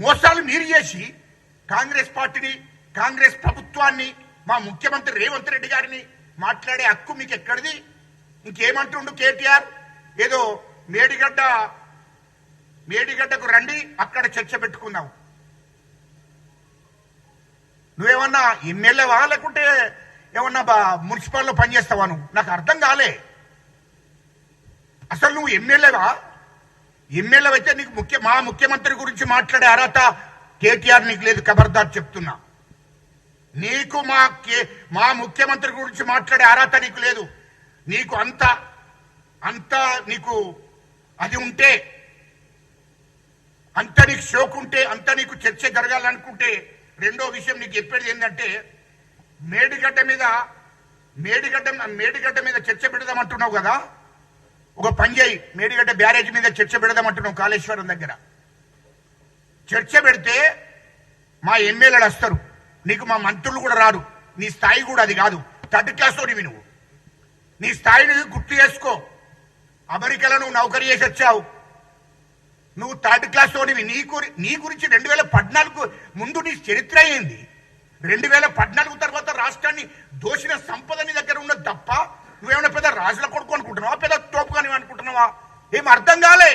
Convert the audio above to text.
మోసాలు మీరు చేసి కాంగ్రెస్ పార్టీని, కాంగ్రెస్ ప్రభుత్వాన్ని, మా ముఖ్యమంత్రి రేవంత్ రెడ్డి గారిని మాట్లాడే హక్కు మీకు ఎక్కడిది? ఇంకేమంటుండు కేటీఆర్? ఏదో మేడిగడ్డకు రండి, అక్కడ చర్చ పెట్టుకుందాం. నువ్వేమన్నా ఎమ్మెల్యేవా లేకుంటే ఏమన్నా మున్సిపాల్లో పనిచేస్తావా? నువ్వు నాకు అర్థం కాలే. అసలు నువ్వు ఎమ్మెల్యేవా? ఎమ్మెల్యే అయితే నీకు మా ముఖ్యమంత్రి గురించి మాట్లాడే అర్హత కేటీఆర్ నీకు లేదు. ఖబర్దార్ చెప్తున్నా. నీకు మా ముఖ్యమంత్రి గురించి మాట్లాడే అర్హత నీకు లేదు. నీకు అంత నీకు అది ఉంటే, అంత నీకు షోక్ ఉంటే, అంత నీకు చర్చ జరగాలనుకుంటే, రెండో విషయం నీకు చెప్పేది ఏంటంటే, మేడిగడ్డ మీద చర్చ పెడదామంటున్నావు కదా, ఒక పని చేయి. మేడిగడ్డ బ్యారేజ్ మీద చర్చ పెడదామంటున్నావు కాళేశ్వరం దగ్గర. చర్చ పెడితే మా ఎమ్మెల్యేలు వస్తారు, నీకు మా మంత్రులు కూడా రారు. నీ స్థాయి కూడా అది కాదు. థర్డ్ క్లాస్ తోనివి నువ్వు. నీ స్థాయిని గుర్తు చేసుకో. అమెరికాలో నువ్వు నౌకరీ చేసి వచ్చావు. నువ్వు థర్డ్ క్లాస్ తోనివి. నీ గురించి 2014 ముందు నీ చరిత్ర అయింది. 2014 తర్వాత రాష్ట్రాన్ని దోషిన సంపద నీ దగ్గర ఉన్నది తప్ప నువ్వేమైనా పెద్ద రాజుల కొడుకు అనుకుంటున్నావా, పెద్ద తోపుగాని అనుకుంటున్నావా? ఏం అర్థం కాలే.